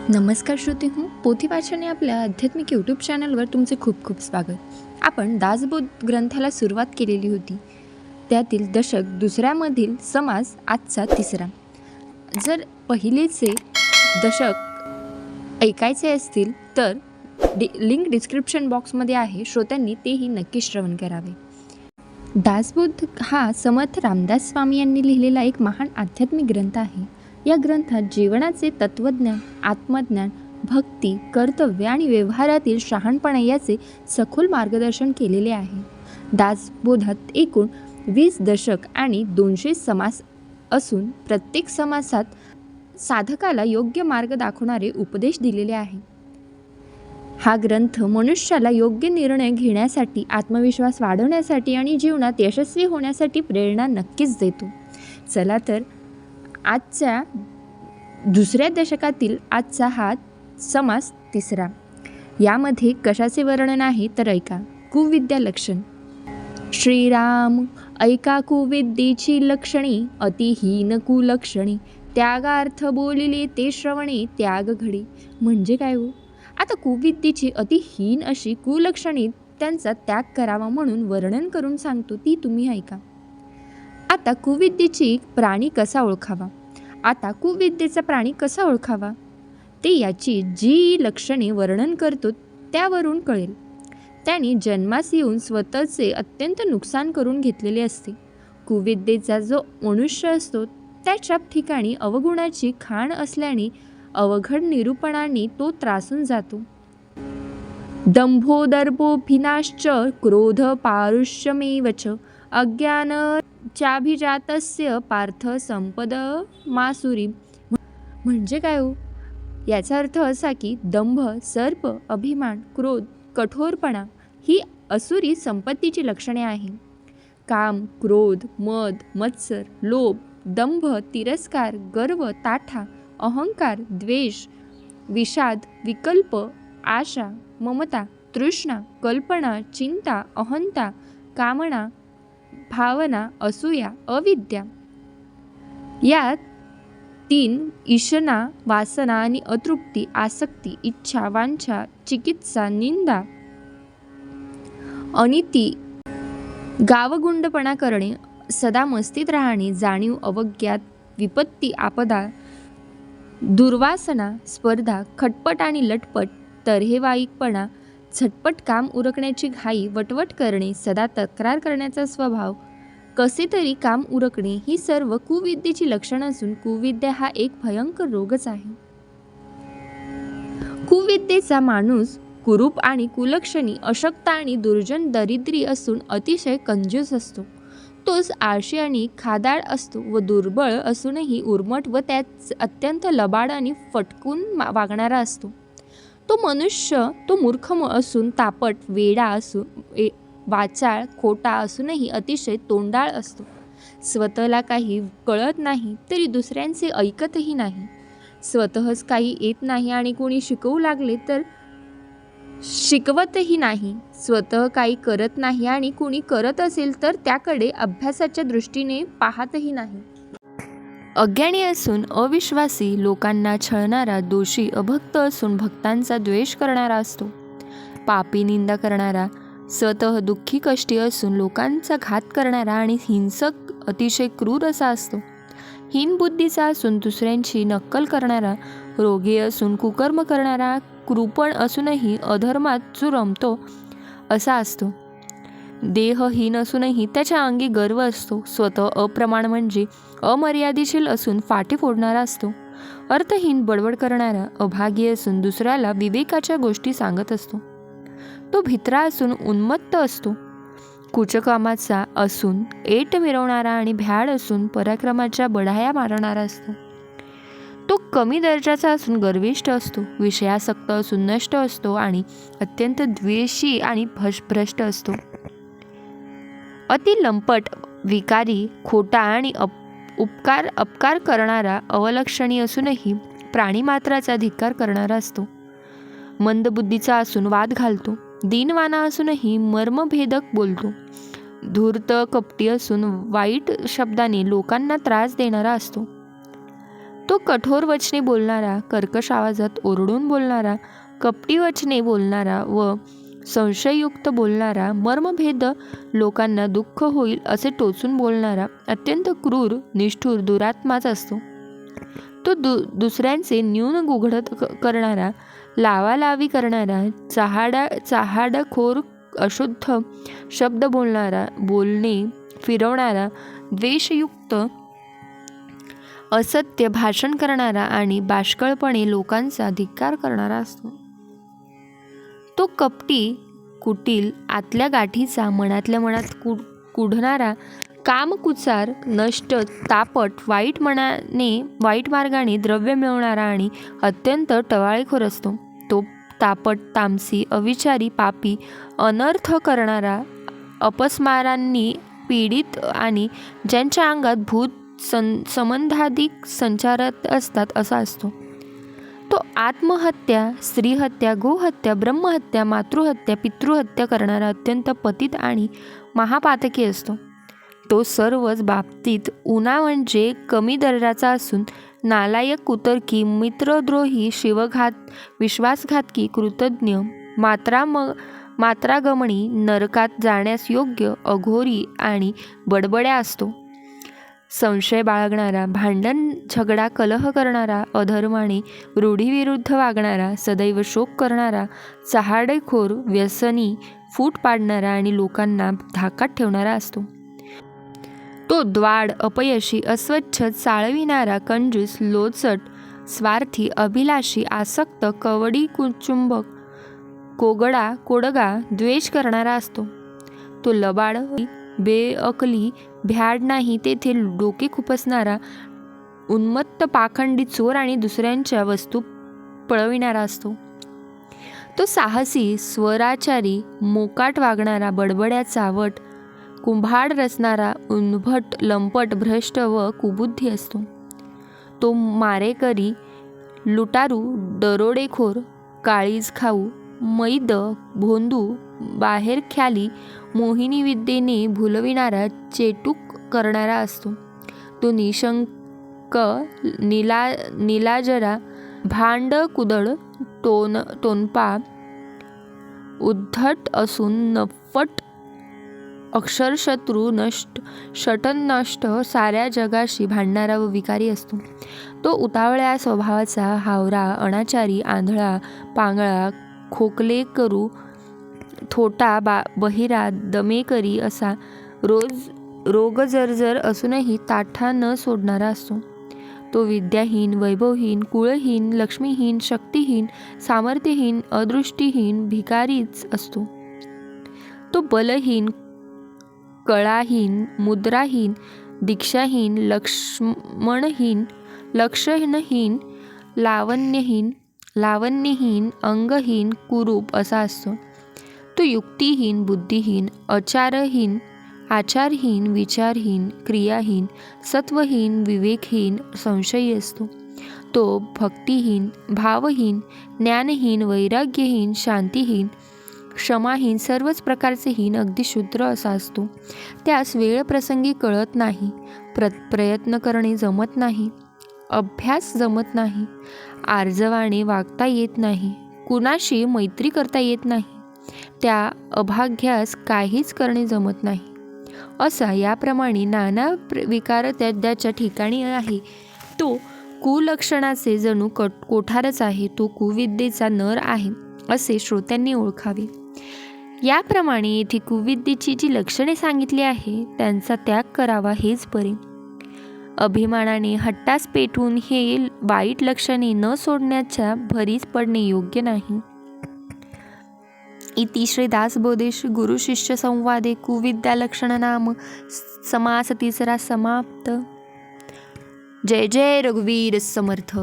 नमस्कार श्रोते हो, पोथी वाचन या आपल्या आध्यात्मिक यूट्यूब चॅनलवर तुमचे खूप खूप स्वागत. आपण दासबोध ग्रंथाला सुरुवात केलेली होती. त्यातील दशक दुसऱ्यामधील समास आजचा तिसरा. जर पहिलेचे दशक ऐकायचे असतील तर लिंक डिस्क्रिप्शन बॉक्समध्ये आहे, श्रोत्यांनी तेही नक्की श्रवण करावे. दासबोध हा समर्थ रामदास स्वामी यांनी लिहिलेला एक महान आध्यात्मिक ग्रंथ आहे. या ग्रंथात जीवनाचे तत्त्वज्ञान, आत्मज्ञान, भक्ती, कर्तव्य आणि व्यवहारातील शहाणपणा याचे सखोल मार्गदर्शन केलेले आहे. दासबोधात एकूण 20 दशक आणि 200 समास असून प्रत्येक समासात साधकाला योग्य मार्ग दाखवणारे उपदेश दिलेले आहे. हा ग्रंथ मनुष्याला योग्य निर्णय घेण्यासाठी, आत्मविश्वास वाढवण्यासाठी आणि जीवनात यशस्वी होण्यासाठी प्रेरणा नक्कीच देतो. चला तर आजच्या दुसऱ्या दशकातील आजचा हा समास तिसरा. यामध्ये कशाचे वर्णन आहे तर ऐका. कुविद्या लक्षण. श्रीराम ऐका कुविद्येची लक्षणे, अतिहीन कुलक्षणे, त्यागार्थ बोलिले ते श्रवणे, त्याग घडे. म्हणजे काय हो? आता कुविद्येची अतिहीन अशी कुलक्षणे, त्यांचा त्याग करावा म्हणून वर्णन करून सांगतो, ती तुम्ही ऐका. आता कुविद्येचा प्राणी कसा ओळखावा ते याची जी लक्षणे वर्णन करतो त्यावरून कळेल. त्याने जन्मास येऊन स्वतःचे अत्यंत नुकसान करून घेतलेले असते. कुविद्येचा जो मनुष्य असतो त्याच्या ठिकाणी अवगुणाची खाण असल्याने अवघड निरूपणाने तो त्रासून जातो. दंभो दर्भो भिनाश्च क्रोध पारुष्यमेवच अज्ञान चाभिजातस्य पार्थ संपद मासुरी. म्हणजे काय हो? याचा अर्थ असा की दंभ, सर्प, अभिमान, क्रोध, कठोरपणा ही असुरी संपत्तीची लक्षणे आहे. काम, क्रोध, मद, मत्सर, लोभ, दंभ, तिरस्कार, गर्व, ताठा, अहंकार, द्वेष, विषाद, विकल्प, आशा, ममता, तृष्णा, कल्पना, चिंता, अहंता, कामना, भावना, असूया, अविद्या या 3 ईशना, वासना आणि अतृप्ती, आसक्ती, इच्छा, वांछा, चिकित्सा, निंदा, अनिती, गावगुंडपणा करणे, सदा मस्तीत राहणे, जाणीव, अवज्ञा, विपत्ती, आपदा, दुर्वासना, स्पर्धा, खटपट आणि लटपट, तऱ्हेवाईकपणा, झटपट काम उरकण्याची घाई, वटवट करणे, सदा तक्रार करण्याचा स्वभाव, कसे तरी काम उरकणे ही सर्व कुविद्येची लक्षणं असून कुविद्या हा एक भयंकर रोगच आहे. कुविद्येचा माणूस कुरूप आणि कुलक्षणी, अशक्त आणि दुर्जन, दरिद्री असून अतिशय कंजूस असतो. तोच आळशी आणि खादाड असतो व दुर्बळ असूनही उर्मट व त्यात अत्यंत लबाड आणि फटकून वागणारा असतो. तो मनुष्य तो मूर्ख असून तापट, वेडा असून वाचाळ, खोटा असूनही अतिशय तोंडाळ असतो. स्वतःला काही कळत नाही तरी दुसऱ्यांचे ऐकतही नाही. स्वतःच काही येत नाही आणि कोणी शिकवू लागले तर शिकवतही नाही. स्वतः काही करत नाही आणि कोणी करत असेल तर त्याकडे अभ्यासाच्या दृष्टीने पाहतही नाही. अज्ञानी असून अविश्वासी, लोकांना छळणारा, दोषी, अभक्त असून भक्तांचा द्वेष करणारा असतो. पापी, निंदा करणारा, स्वतः दुःखी कष्टी असून लोकांचा घात करणारा आणि हिंसक, अतिशय क्रूर असा असतो. हीन बुद्धीचा असून दुसऱ्यांची नक्कल करणारा, रोगी असून कुकर्म करणारा, कृपण असूनही अधर्मात जो रमतो असा असतो. देहहीन असूनही त्याच्या अंगी गर्व असतो. स्वतः अप्रमाण म्हणजे अमर्यादिशील असून फाटे फोडणारा असतो. अर्थहीन, बडबड करणारा, अभागी असून दुसऱ्याला विवेकाच्या गोष्टी सांगत असतो. तो भित्रा असून उन्मत्त असतो. कुचकामाचा असून ऐट मिरवणारा आणि भ्याड असून पराक्रमाच्या बढाया मारणारा असतो. तो कमी दर्जाचा असून गर्विष्ठ असतो. विषयासक्त असून नष्ट असतो आणि अत्यंत द्वेषी आणि भ्रष्ट असतो. अति लंपट, विकारी, खोटा आणि अपकार करणारा, अवलक्षणी असूनही प्राणीमात्राचा धिक्कार करणारा असतो. मंदबुद्धीचा असून वाद घालतो. दीनवाना असूनही मर्मभेदक बोलतो. धूर्त, कपटी असून वाईट शब्दाने लोकांना त्रास देणारा असतो. तो कठोर वचने बोलणारा, कर्कश आवाजात ओरडून बोलणारा, कपटी वचने बोलणारा व संशययुक्त बोलणारा, मर्मभेद लोकांना दुःख होईल असे टोचून बोलणारा, अत्यंत क्रूर, निष्ठुर, दुरात्माच असतो. तो दुसऱ्यांचे न्यून उघड करणारा, लावालावी करणारा, चहाडखोर, अशुद्ध शब्द बोलणारा, बोलणे फिरवणारा, द्वेषयुक्त असत्य भाषण करणारा आणि बाष्कळपणे लोकांचा धिक्कार करणारा असतो. तो कपटी, कुटील, आतल्या गाठीचा, मनातल्या मनात कुढणारा, कामकुचार, नष्ट, तापट, वाईट मार्गाने द्रव्य मिळवणारा आणि अत्यंत टवाळीखोर असतो. तो तापट, तामसी, अविचारी, पापी, अनर्थ करणारा, अपस्मारांनी पीडित आणि ज्यांच्या अंगात भूत संबंधाधिक संचारत असतात असा असतो. तो आत्महत्या, स्त्रीहत्या, गोहत्या, ब्रह्महत्या, मातृहत्या, पितृहत्या करणारा अत्यंत पतित आणि महापातकी असतो. तो सर्वच बाबतीत उना म्हणजे कमी दर्जाचा असून नालायक, कुतर्की, मित्रद्रोही, शिवघात, विश्वासघातकी, कृतज्ञ, मात्रागमनी, नरकात जाण्यास योग्य, अघोरी आणि बडबड्या असतो. संशय बाळगणारा, भांडण, झगडा, कलह करणारा, अधर्माने रूढीविरुद्ध वागणारा, सदैव शोक करणारा, चहाडेखोर, व्यसनी, फूट पाडणारा आणि लोकांना धाकात ठेवणारा असतो. तो द्वाड, अपयशी, अस्वच्छ, चाळविणारा, कंजूस, लोचट, स्वार्थी, अभिलाषी, आसक्त, कवडी, कुचुंबक, कोडगा, द्वेष करणारा असतो. तो लबाड, बेअकली, भ्याड नाही तेथे डोके खुपसणारा, उन्मत्त, पाखंडी, चोर आणि दुसऱ्यांच्या वस्तू पळविणारा असतो. तो साहसी, स्वराचारी, मोकाट वागणारा, बडबड्या, चावट, कुंभाड रचणारा, उन्भट, लंपट, भ्रष्ट व कुबुद्धी असतो. तो मारेकरी, लुटारू, दरोडेखोर, काळीज खाऊ, मैद, भोंदू, बाहेरख्याली, मोहिनी विद्येने भुलविणारा, चेटूक करणारा असतो. तो निशंक, निलाजरा, भांड, कुदळ, टोनपा, उद्धट असून नफट, अक्षरशत्रू, शटननष्ट, साऱ्या जगाशी भांडणारा व विकारी असतो. तो उतावळ्या स्वभावाचा, हावरा, अनाचारी, आंधळा, पांगळा, खोकलेकरू, थोटा, बहिरा, दमेकरी असा रोगजर्जर असूनही ताठा न सोडणारा असतो. तो विद्याहीन, वैभवहीन, कुळहीन, लक्ष्मीहीन, शक्तिहीन, सामर्थ्यहीन, अदृष्टीहीन, भिकारीच असतो. तो बलहीन, कळाहीन, मुद्राहीन, दीक्षाहीन, लक्ष्मणहीन, लक्षणहीन, लावण्यहीन, अंगहीन, कुरूप असा असतो. तो युक्तिहीन, बुद्धिहीन, आचारहीन, विचारहीन, क्रियाहीन, सत्वहीन, विवेकहीन, संशयी असतो. तो भक्तिहीन, भावहीन, ज्ञानहीन, वैराग्यहीन, शांतिहीन, क्षमाहीन, सर्वच प्रकारचे हीन, अगदी शूद्र असा असतो. त्यास वेळ प्रसंगी कळत नाही, प्रयत्न करणे जमत नाही, अभ्यास जमत नाही, आर्जवाने वागता येत नाही, कुणाशी मैत्री करता येत नाही, त्या अभाग्यास काहीच करणे जमत नाही, असा याप्रमाणे नाना विकार त्याच्या ठिकाणी आहे. तो कुलक्षणाचे जणू कोठारच आहे, तो कुविद्येचा नर आहे असे श्रोत्यांनी ओळखावे. याप्रमाणे येथे कुविद्येची जी लक्षणे सांगितली आहे त्यांचा त्याग करावा हेच बरे. अभिमानाने हट्टास पेटून हे वाईट लक्षणे न सोडण्याच्या भरीस पडणे योग्य नाही. इति श्री दासबोधेश गुरु शिष्य संवादे कुविद्या लक्षण नाम समास तिसरा समाप्त. जय जय रघुवीर समर्थ.